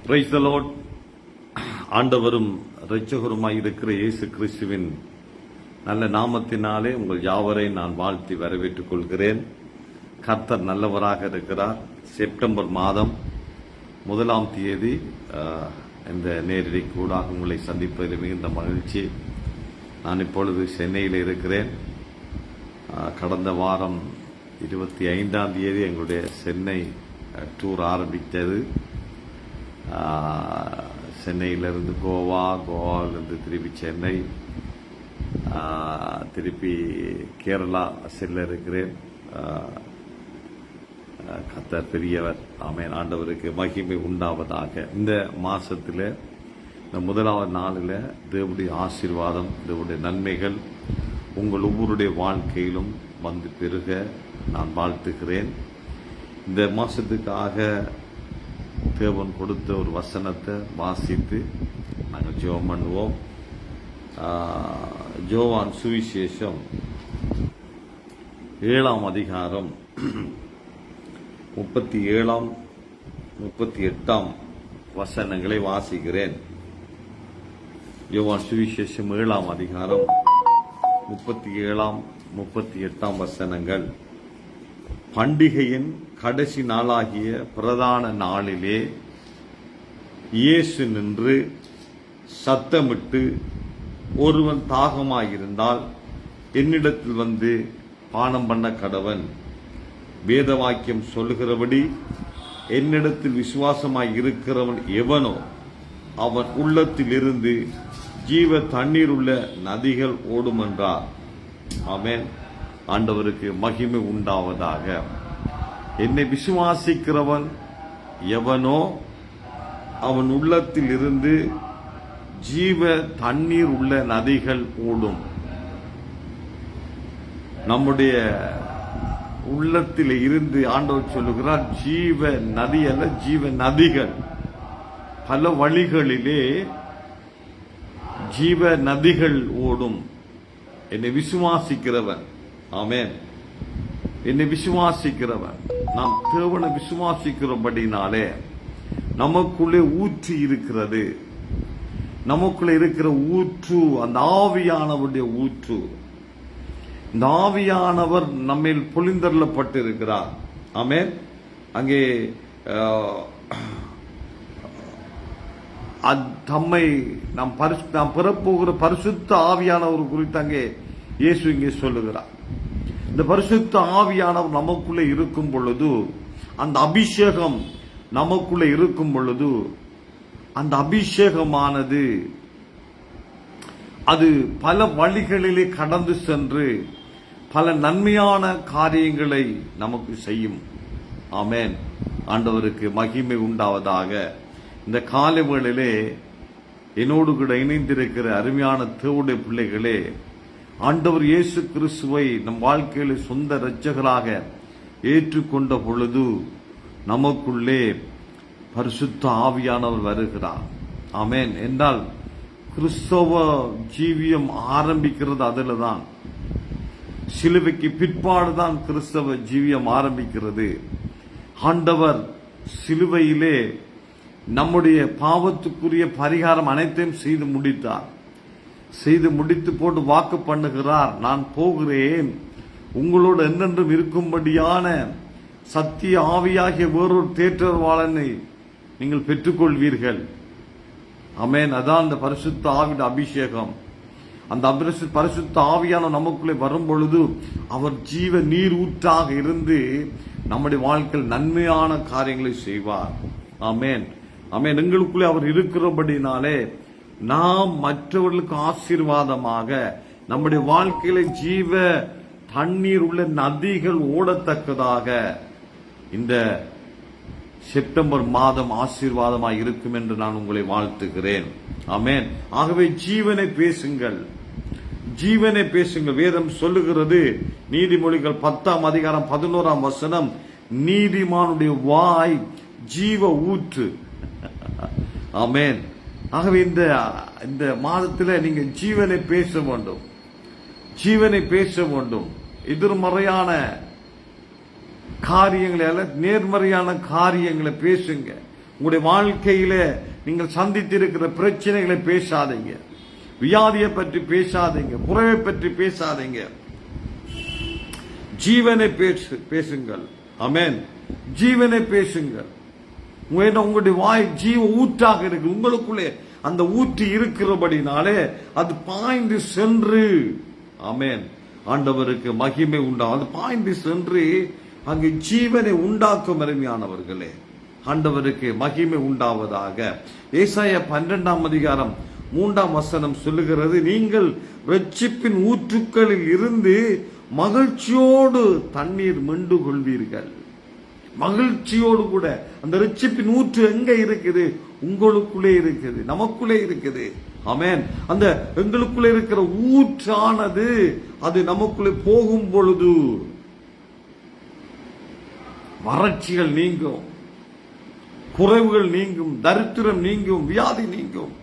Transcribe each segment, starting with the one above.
Praise the Lord. ஆண்டவரும் இரட்சகருமாய் இருக்கிற இயேசு கிறிஸ்துவின் நல்ல நாமத்தினாலே உங்கள் யாவரையும் நான் வாழ்த்தி வரவேற்றுக் கொள்கிறேன். கர்த்தர் நல்லவராக இருக்கிறார். செப்டம்பர் மாதம் 1ஆம் தேதி இந்த நேரடி கூடாக உங்களை சந்திப்பதில் மிகுந்த மகிழ்ச்சி. நான் இப்பொழுது சென்னையில் இருக்கிறேன். கடந்த வாரம் 25ஆம் தேதி எங்களுடைய சென்னை டூர் ஆரம்பித்தது. சென்னையிலிருந்து கோவாவிலிருந்து திருப்பி சென்னை, திருப்பி கேரளா செல்ல இருக்கிறேன். கர்த்தர் பெரியவர். ஆமென். ஆண்டவருக்கு மகிமை உண்டாவதாக. இந்த மாசத்தில் இந்த 1வது நாளில் தேவனுடைய ஆசீர்வாதம், தேவனுடைய நன்மைகள் உங்கள் ஒவ்வொருடைய வாழ்க்கையிலும் வந்து பெருக நான் வாழ்த்துகிறேன். இந்த மாசத்துக்காக தேவன் கொடுத்த ஒரு வசனத்தை வாசித்து நாங்கள் ஜெபம் பண்ணுவோம். யோவான் சுவிசேஷம் 7ஆம் அதிகாரம் 37ஆம் 38ஆம் வசனங்களை வாசிக்கிறேன். யோவான் சுவிசேஷம் 7ஆம் அதிகாரம் 37ஆம் 38ஆம் வசனங்கள். பண்டிகையின் கடைசி நாளாகிய பிரதான நாளிலே இயேசு நின்று சத்தமிட்டு, ஒருவன் தாகமாயிருந்தால் என்னிடத்தில் வந்து பானம் பண்ண கடவன். வேத வாக்கியம் சொல்லுகிறபடி என்னிடத்தில் விசுவாசமாய் இருக்கிறவன் எவனோ அவன் உள்ளத்திலிருந்து ஜீவ தண்ணீர் உள்ள நதிகள் ஓடும் என்றார். ஆமென். ஆண்டவருக்கு மகிமை உண்டாவதாக. என்னை விசுவாசிக்கிறவன் எவனோ அவன் உள்ளத்தில் இருந்து ஜீவ தண்ணீர் உள்ள நதிகள் ஓடும். நம்முடைய உள்ளத்தில் இருந்து ஆண்டவர் சொல்லுகிறார், ஜீவ நதி அல்ல, ஜீவ நதிகள். பல வழிகளிலே ஜீவ நதிகள் ஓடும். என்னை விசுவாசிக்கிறவன், ஆமென், என்னை விசுவாசிக்கிறவன், நாம் தேவனை விசுவாசிக்கிறபடினாலே நமக்குள்ளே ஊற்று இருக்கிறது. நமக்குள்ளே இருக்கிற ஊற்று அந்த ஆவியானவருடைய ஊற்று. இந்த ஆவியானவர் நம்மில் பொழிந்தருளப்பட்டிருக்கிறார். ஆமென். அங்கே தம்மை நாம் பெறப்போகிற பரிசுத்த ஆவியானவர் குறித்து அங்கே இயேசு இங்கே சொல்லுகிறார். இந்த பரிசுத்த ஆவியானவர் நமக்குள்ளே இருக்கும் பொழுது, அந்த அபிஷேகம் நமக்குள்ளே இருக்கும் பொழுது, அந்த அபிஷேகமானது அது பல வழிகளிலே கடந்து சென்று பல நன்மையான காரியங்களை நமக்கு செய்யும். ஆமென். ஆண்டவருக்கு மகிமை உண்டாவதாக. இந்த காலை வேளையிலே என்னோடு கூட இணைந்திருக்கிற அருமையான தேவனுடைய பிள்ளைகளே, ஆண்டவர் இயேசு கிறிஸ்துவை நம் வாழ்க்கையில சொந்த இரட்சகராக ஏற்றுக்கொண்ட பொழுது நமக்குள்ளே பரிசுத்த ஆவியானவர் வருகிறார். ஆமென். என்றால் கிறிஸ்தவ ஜீவியம் ஆரம்பிக்கிறது அதில் தான். சிலுவைக்கு பிற்பாடுதான் கிறிஸ்தவ ஜீவியம் ஆரம்பிக்கிறது. ஆண்டவர் சிலுவையிலே நம்முடைய பாவத்துக்குரிய பரிகாரம் அனைத்தையும் செய்து முடித்தார். செய்து முடித்து போட்டு வாக்கு பண்ணுகிறார், நான் போகிறேன், உங்களோடு என்றென்றும் இருக்கும்படியான சத்திய ஆவியாகிய வேறொரு தேற்றவாளனை நீங்கள் பெற்றுக்கொள்வீர்கள். ஆமென். அதான் அந்த பரிசுத்த ஆவியின் அபிஷேகம். அந்த பரிசுத்த ஆவியான நமக்குள்ளே வரும் பொழுது அவர் ஜீவ நீர் ஊற்றாக இருந்து நம்முடைய வாழ்க்கையில் நன்மையான காரியங்களை செய்வார். ஆமென். ஆமென். எங்களுக்குள்ளே அவர் இருக்கிறபடினாலே நாம் மற்றவர்களுக்கு ஆசீர்வாதமாக நம்முடைய வாழ்க்கையில ஜீவ தண்ணீர் உள்ள நதிகள் ஓடத்தக்கதாக இந்த செப்டம்பர் மாதம் ஆசீர்வாதமாக இருக்கும் என்று நான் உங்களை வாழ்த்துகிறேன். ஆமென். ஆகவே ஜீவனை பேசுங்கள், ஜீவனை பேசுங்கள். வேதம் சொல்லுகிறது, நீதிமொழிகள் 10ஆம் அதிகாரம் 11ஆம் வசனம், நீதிமானுடைய வாய் ஜீவ ஊற்று. ஆமென். ஆகவே இந்த மாதத்தில் நீங்க ஜீவனை பேச வேண்டும், ஜீவனை பேச வேண்டும். எதிர்மறையான காரியங்களை அல்ல, நேர்மறையான காரியங்களை பேசுங்க. உங்களுடைய வாழ்க்கையில நீங்கள் சந்தித்திருக்கிற பிரச்சனைகளை பேசாதீங்க, வியாதியை பற்றி பேசாதீங்க, குறைவை பற்றி பேசாதீங்க. ஜீவனை பேசுங்கள். ஆமென். ஜீவனை பேசுங்கள். உங்களுடைய வாய் ஜீவ ஊற்றாக இருக்கு. உங்களுக்குள்ளே அந்த ஊற்றி இருக்கிறபடினாலே அது பாய்ந்து சென்று, ஆமென், ஆண்டவருக்கு மகிமை உண்டாகும். அது பாய்ந்து சென்று அங்கு ஜீவனை உண்டாக்கும். அருமையானவர்களே, ஆண்டவருக்கு மகிமை உண்டாவதாக. ஏசாயா 12ஆம் அதிகாரம் 3ஆம் வசனம் சொல்லுகிறது, நீங்கள் இரட்சிப்பின் ஊற்றுக்களில் இருந்து மகிழ்ச்சியோடு தண்ணீர் மெண்டு கொள்வீர்கள். மகிழ்ச்சியோடு கூட அந்த இரட்சிப்பின் ஊற்று எங்க இருக்குது? உங்களுக்குள்ளே இருக்குது, நமக்குள்ளே இருக்குது. ஆமென். அந்த எங்களுக்குள்ளே இருக்கிற ஊற்றானது அது நமக்குள்ளே போகும் பொழுது வறட்சிகள் நீங்கும், குறைவுகள் நீங்கும், தரித்திரம் நீங்கும், வியாதி நீங்கும்,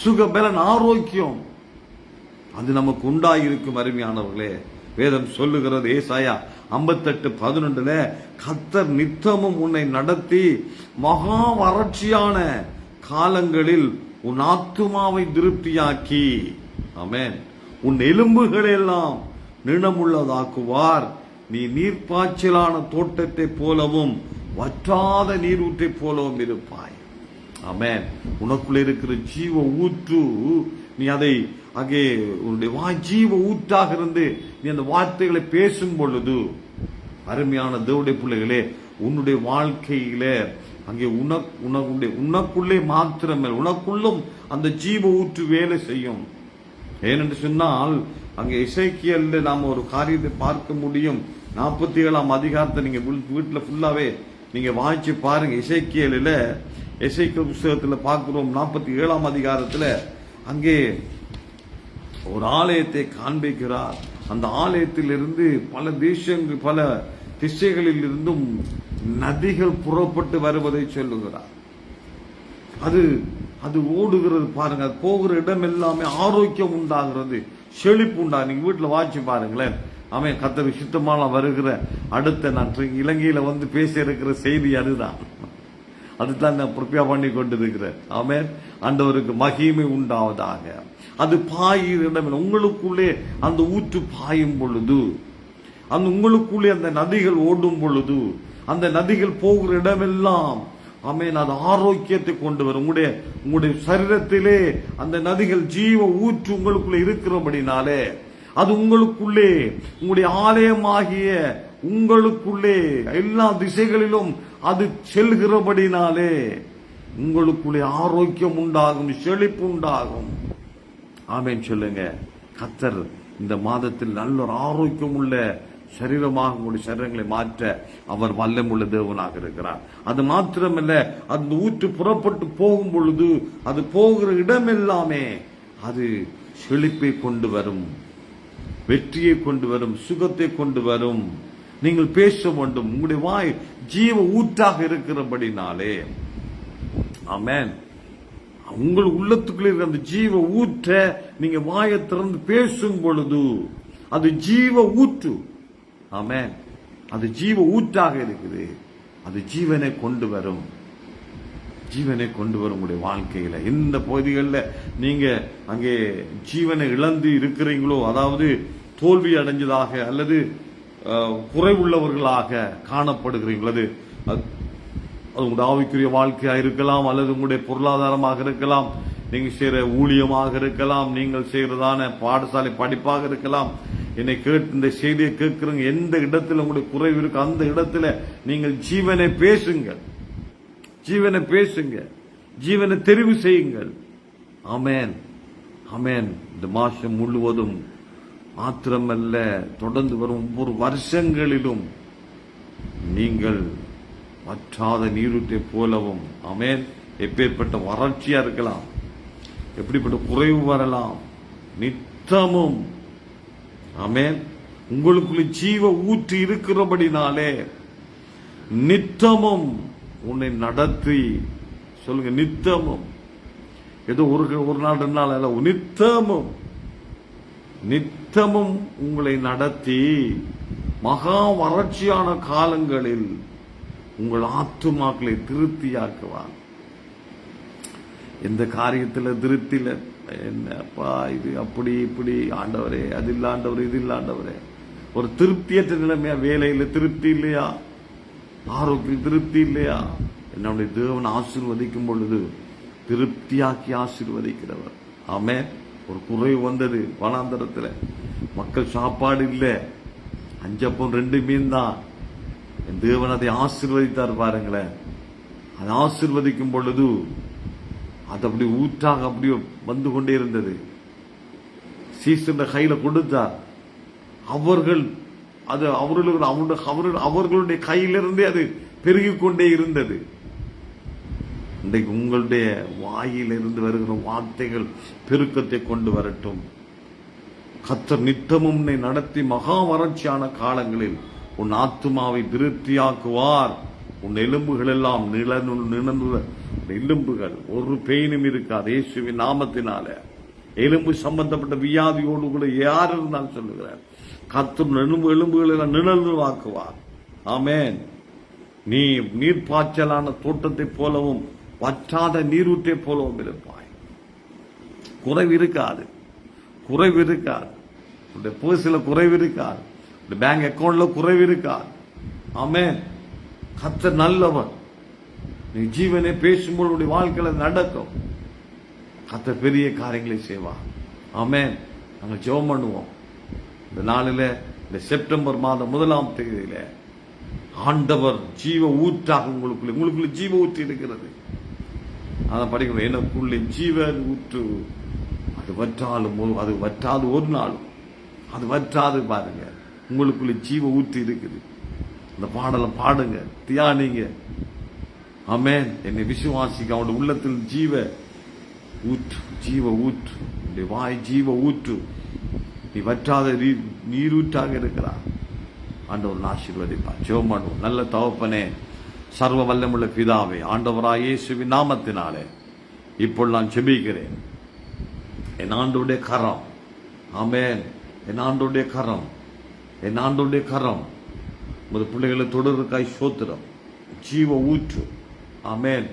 சுகபலன் ஆரோக்கியம் அது நமக்கு உண்டாயிருக்கும். அருமையானவர்களே, வேதம் சொல்லுகிறது ஏசாயா 58:11 கர்த்தர் நித்தமும் உன்னை நடத்தி மகா வறட்சியான காலங்களில் உன் ஆத்துமாவை திருப்தியாக்கி, ஆமென், உன் எலும்புகளை எல்லாம் நிணமுள்ளதாக்குவார். நீ நீர்ப்பாய்ச்சலான தோட்டத்தை போலவும் வற்றாத நீரூற்றை போலவும் இருப்பாய். ஆமென். உனக்குள்ள இருக்கிற ஜீவ ஊற்று, நீ அதை அங்கே உன்னுடைய ஜீவ ஊற்றாக இருந்து நீ அந்த வார்த்தைகளை பேசும் பொழுது, அருமையான தேவனுடைய பிள்ளைகளே, உன்னுடைய வாழ்க்கையில அங்கே உனக்குள்ளே மாத்திரமே உனக்குள்ளும் அந்த ஜீவ ஊற்று வேலை செய்யும். ஏனென்று சொன்னால் அங்கே எசேக்கியேல்ல நாம ஒரு காரியத்தை பார்க்க முடியும். 47ஆம் அதிகாரத்தை நீங்க வீட்டுல ஃபுல்லாவே நீங்க வாய்ச்சி பாருங்க. எசேக்கியேல் புத்தகத்துல பார்க்கிறோம். 47ஆம் அதிகாரத்துல அங்கே ஒரு ஆலயத்தை காண்பிக்கிறார். அந்த ஆலயத்திலிருந்து பல தேசங்கள், பல திசைகளில் இருந்தும் நதிகள் புறப்பட்டு வருவதை சொல்லுகிறார். அது ஓடுகிறது பாருங்க. அது போகிற இடம் எல்லாமே ஆரோக்கியம் உண்டாகிறது, செழிப்பு உண்டாக. நீங்க வீட்டுல வாட்சி பாருங்களேன். அவன் கர்த்தர் சுத்தமான வருகிற அடுத்த நான் இலங்கையில வந்து பேச இருக்கிற செய்தி அதுதான். அதுதான் நான் ப்ரிப்பேர் பண்ணி கொண்டு இருக்கிறேன். ஆமென். ஆண்டவருக்கு மகிமை உண்டாவதாக. அது பாயிற இடம், உங்களுக்குள்ளே அந்த ஊற்று பாயும் பொழுது, அந்த உங்களுக்குள்ளே அந்த நதிகள் ஓடும் பொழுது, அந்த நதிகள் போகிற இடமெல்லாம், ஆமென், அது ஆரோக்கியத்தை கொண்டு வரும். உங்களுடைய சரீரத்திலே அந்த நதிகள் ஜீவ ஊற்று உங்களுக்குள்ளே இருக்கிறபடினாலே அது உங்களுக்குள்ளே, உங்களுடைய ஆலயமாகிய உங்களுக்குள்ளே எல்லா திசைகளிலும் அது செல்கிறபடினாலே உங்களுக்குள்ளே ஆரோக்கியம் உண்டாகும், செழிப்பு உண்டாகும். ஆமென் சொல்லுங்க. கர்த்தர் இந்த மாதத்தில் நல்ல ஒரு ஆரோக்கியம் உள்ள சரீரமாக உங்களுடைய சரீரங்களை மாற்ற அவர் வல்லமுள்ள தேவனாக இருக்கிறார். அது மாத்திரமல்ல, அந்த ஊற்று புறப்பட்டு போகும் பொழுது அது போகிற இடமெல்லாமே அது செழிப்பை கொண்டு வரும், வெற்றியை கொண்டு வரும், சுகத்தை கொண்டு வரும். நீங்கள் பேச வேண்டும். உங்களுடைய வாய் ஜீவ ஊற்றாக இருக்கிறபடினாலே, ஆமென், உங்கள் உள்ளத்துக்குள்ளே இருக்கிற அந்த ஜீவ ஊற்ற நீங்க வாயை திறந்து பேசும் பொழுது அது ஜீவ ஊற்று. ஆமென். அது ஜீவ ஊற்றாக இருக்குது. அது ஜீவனை கொண்டு வரும், ஜீவனை கொண்டு வரும் உங்களுடைய வாழ்க்கையில. இந்த பகுதிகளில் நீங்க அங்கே ஜீவனை இழந்து இருக்கிறீங்களோ, அதாவது தோல்வி அடைஞ்சதாக அல்லது குறைவுள்ளவர்களாக காணப்படுகிறீங்களோ, அது உங்களுடைய ஆவிக்குரிய வாழ்க்கையாக இருக்கலாம், அல்லது உங்களுடைய பொருளாதாரமாக இருக்கலாம், நீங்க செய்யற ஊழியமாக இருக்கலாம், நீங்கள் செய்யறதான பாடசாலை படிப்பாக இருக்கலாம். என்னை கேட்டு இந்த செய்தியை கேட்கிறீங்க, எந்த இடத்துல உங்களுடைய குறைவு இருக்கு அந்த இடத்துல நீங்கள் ஜீவனை பேசுங்கள், ஜீவனை பேசுங்க, ஜீவனை தெரிவு செய்யுங்கள். ஆமென், ஆமென். இந்த மாசம் முழுவதும் மாத்திரமல்ல, தொடர்ந்து வரும் ஒவ்வொரு வருஷங்களிலும் நீங்கள் வற்றாத நீரூற்றை போலவும், ஆமென், எப்பேற்பட்ட வறட்சியா இருக்கலாம், எப்படிப்பட்ட குறைவு வரலாம், நித்தமும், ஆமென், உங்களுக்குள்ள ஜீவ ஊற்றி இருக்கிறபடினாலே நித்தமும் உன்னை நடத்தி, சொல்லுங்க, நித்தமும், ஏதோ ஒரு நாள் 2 நாள் அல்ல, நித்தமும் நித்தமும் உங்களை நடத்தி மகா வறட்சியான காலங்களில் உங்கள் ஆத்துமாக்களை திருப்தியாக்குவார். எந்த காரியத்தில் திருப்தியில என்னப்பா இது அப்படி இப்படி ஆண்டவரே, அது இல்ல ஆண்டவரே, இது இல்ல ஆண்டவரே, ஒரு திருப்தியற்ற நிலைமையா, வேலையில திருப்தி இல்லையா, ஆரோக்கியம் திருப்தி இல்லையா, என்னுடைய தேவன் ஆசீர்வதிக்கும் பொழுது திருப்தியாக்கி ஆசீர்வதிக்கிறவர். ஆமென். ஒரு குறைவு வந்தது வனாந்தரத்துல, மக்கள் சாப்பாடு இல்லை, 5 அப்பம் 2 மீன் தான். என் தேவன் அதை ஆசீர்வதித்தார் பாருங்களேன். அதை ஆசீர்வதிக்கும் பொழுது அது அப்படி ஊற்றாக அப்படியே வந்து கொண்டே இருந்தது. சீசன் கையில கொடுத்தார். அவர்கள் அது அவர்களுடைய கையிலிருந்தே அது பெருகிக் கொண்டே இருந்தது. இன்றைக்கு உங்களுடைய வாயிலிருந்து வருகிற வார்த்தைகள் பெருக்கத்தை கொண்டு வரட்டும். கர்த்தர் நித்தமும் உன்னை நடத்தி மகா வறட்சியான காலங்களில் உன் ஆத்துமாவை திருப்தியாக்குவார். உன் எலும்புகள் எல்லாம் நிழந்துள்ள எலும்புகள் ஒரு பெயினும் இருக்காது. இயேசுவின் நாமத்தினால எலும்பு சம்பந்தப்பட்ட வியாதியோடு கூட யார் இருந்தாலும் சொல்லுகிறார், கர்த்தர் எலும்புகள் எல்லாம் நிழலுவாக்குவார். ஆமென். நீ நீர்ப்பாய்ச்சலான தோட்டத்தை போலவும் வற்றாத நீரூற்றை போலவும் இருப்பாய். குறைவு இருக்காது, குறைவு இருக்காது. உன்னுடைய பர்சில குறைவு இருக்காது, பேங்க் அக்கவுண்ட்ல குறைவு இருக்காது. ஆமென். கர்த்தர் நல்லவர். நீ ஜீவனை பேசும்போது வாழ்க்கையில நடக்கும். கர்த்தர் பெரிய காரியங்களை செய்வார். ஆமென். நாங்கள் ஜெபம் பண்ணுவோம். இந்த நாளில, இந்த செப்டம்பர் மாதம் 1ஆம் தேதியில ஆண்டவர் ஜீவ ஊற்றாக உங்களுக்குள்ள ஜீவ ஊற்று இருக்கிறது. அதான் படிக்கணும், எனக்குள்ளே ஜீவ ஊற்று, அது வற்றாலும் அது வற்றாது, ஒரு நாளும் அது வற்றாது. பாருங்க, உங்களுக்குள்ள ஜீவ ஊற்று இருக்குது. அந்த பாடலை பாடுங்க, தியானிங்க. ஆமென். என்னை விசுவாசிக்க, அவனுடைய உள்ளத்தில் ஜீவ ஊற்று, ஜீவ ஊற்று, உன்னுடைய வாய் ஜீவ ஊற்று, நீ வற்றாத நீரூற்றாக இருக்கிறார். ஆண்டவர் ஆசீர்வதிப்பார். ஜெபம் பண்ணுவோம். நல்ல தகப்பனே, சர்வ வல்லமுள்ள பிதாவே, ஆண்டவராகிய இயேசுவின் நாமத்தினாலே இப்போ நான் ஜெபிக்கிறேன். என் ஆண்டவருடைய கரம், ஆமென், என் ஆண்டவருடைய கரம், என் ஆண்டவருடைய கரம் உமது பிள்ளைகளை தொடர்க்காய் சோத்திரம். ஜீவ ஊற்று. ஆமென்.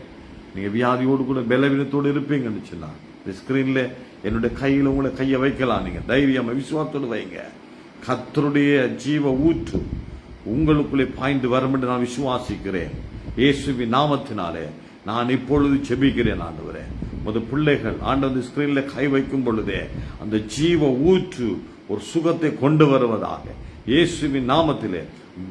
நீங்க வியாதியோடு கூட பலவீனத்தோடு இருப்பீங்கன்னு சொன்னா, இந்த ஸ்கிரீன்ல என்னுடைய கையில உங்களை கையை வைக்கலாம். நீங்க தைரியமா விசுவாசத்தோடு வைங்க. கர்த்தருடைய ஜீவ ஊற்று உங்களுக்குள்ளே பாய்ந்து வரும் என்று நான் விசுவாசிக்கிறேன். இயேசுவின் நாமத்தினாலே நான் இப்பொழுது ஜெபிக்கிறேன். ஆண்டவரே, உமது பிள்ளைகள் ஆண்டவர் ஸ்கிரீன்ல கை வைக்கும் பொழுதே அந்த ஜீவ ஊற்று ஒரு சுகத்தை கொண்டு வருவதாக இயேசுவின் நாமத்திலே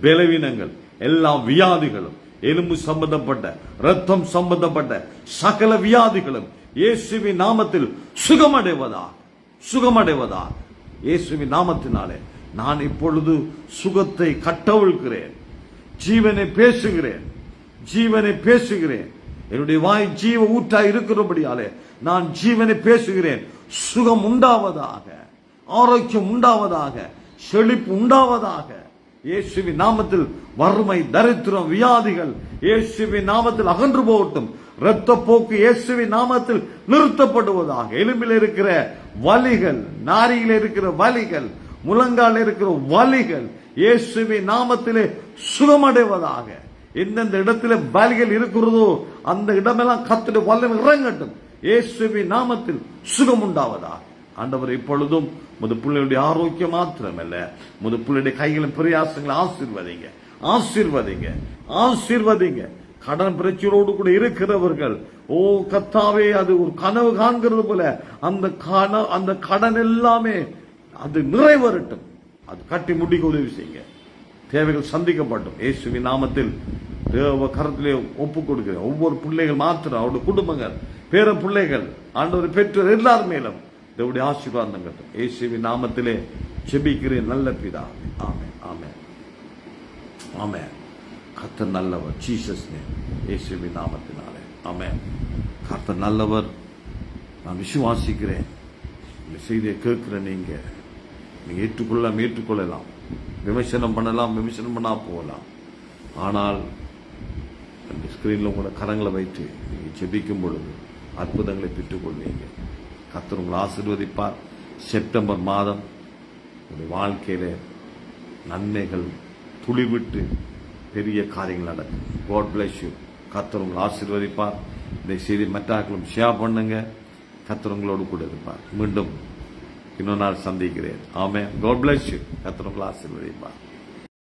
பலவீனங்கள், எல்லா வியாதிகளும், எலும்பு சம்பந்தப்பட்ட, ரத்தம் சம்பந்தப்பட்ட சகல வியாதிகளும் இயேசுவின் நாமத்தில் சுகமடைவதாக, சுகமடைவதாக. இயேசுவின் நாமத்தினாலே நான் இப்பொழுது சுகத்தை கட்டவிழ்கிறேன். ஜீவனை பேசுகிறேன், ஜீவனை பேசுகிறேன். என்னுடைய வாய் ஜீவ ஊற்றாய் இருக்கிறபடியாலே நான் ஜீவனை பேசுகிறேன். சுகம் உண்டாவதாக, ஆரோக்கியம் உண்டாவதாக, செழிப்பு உண்டாவதாக. இயேசுவின் நாமத்தில் வறுமை, தரித்திரம், வியாதிகள் இயேசுவின் நாமத்தில் அகன்று போகட்டும். இரத்த போக்கு இயேசுவின் நாமத்தில் நிறுத்தப்படுவதாக. எலும்பில் இருக்கிற வலிகள், நாரியில் இருக்கிற வலிகள், முழங்கால் இருக்கிற வலிகள் இயேசுவின் நாமத்திலே சுகமடைவதாக. எந்தெந்த இடத்துல வலிகள் இருக்கிறதோ அந்த இடமெல்லாம் கர்த்தருடைய வல்லமை இறங்கட்டும். இயேசுவின் நாமத்தில் சுகம் உண்டாவதாக. ஆண்டவர் இப்பொழுதும் முது பிள்ளையுடைய ஆரோக்கியம் மாத்திரமல்ல, முது பிள்ளையுடைய கைகளின் பிரயாசங்களை ஆசீர்வதிங்க, ஆசீர்வதிங்க, ஆசீர்வதிங்க. கடன் பிரச்சனையோடு கூட இருக்கிறவர்கள், ஓ கர்த்தாவே, அது ஒரு கனவு காண்கிறது போல அந்த கடன் எல்லாமே அது நிறைவேறட்டும். அது கட்டி முடிக்க உதவி செய்யுங்க. தேவைகள் சந்திக்கப்பட்டும். இயேசுவின் நாமத்தில் தேவ கரத்திலே ஒப்புக் கொடுக்கிறேன். ஒவ்வொரு பிள்ளைகள் மாத்திரம், அவருடைய குடும்பங்கள், பேர பிள்ளைகள், ஆண்டவர் பெற்றோர் எல்லார் மேலும் தேவனுடைய ஆசீர்வாதம் கட்டும். இயேசுவின் நாமத்திலே ஜெபிக்கிறேன் நல்ல பிதாவே. ஆமென், ஆமென், ஆமென். கர்த்தர் நல்லவர். Jesus name. இயேசுவின் நாமத்தினாலே ஆமென். கர்த்தர் நல்லவர். நான் விசுவாசிக்கிறேன். இந்த செய்தியை கேட்கிற நீங்க ஏற்றுக்கொள்ளலாம், விமர்சனம் பண்ணலாம், விமர்சனம் பண்ணா போகலாம். ஆனால் அந்த ஸ்கிரீன்ல உங்களோட கரங்களை வைத்து நீங்க ஜெபிக்கும் பொழுது அற்புதங்களை பெற்றுக்கொள்வீங்க. கர்த்தர் உங்களை ஆசீர்வதிப்பார். செப்டம்பர் மாதம் உங்களுடைய வாழ்க்கையில நன்மைகள் துளிவிட்டு பெரிய காரியங்கள் நடக்கும். God bless you. கர்த்தர் உங்களை ஆசீர்வதிப்பார். இந்த செய்தி மற்றாக்களும் ஷேர் பண்ணுங்க. கர்த்தர் உங்களோடு கூட இருப்பார். மீண்டும் இன்னொரு நாள் சந்திக்கிறேன். ஆமென். God bless you. கர்த்தர் உங்களை ஆசீர்வதிப்பார்.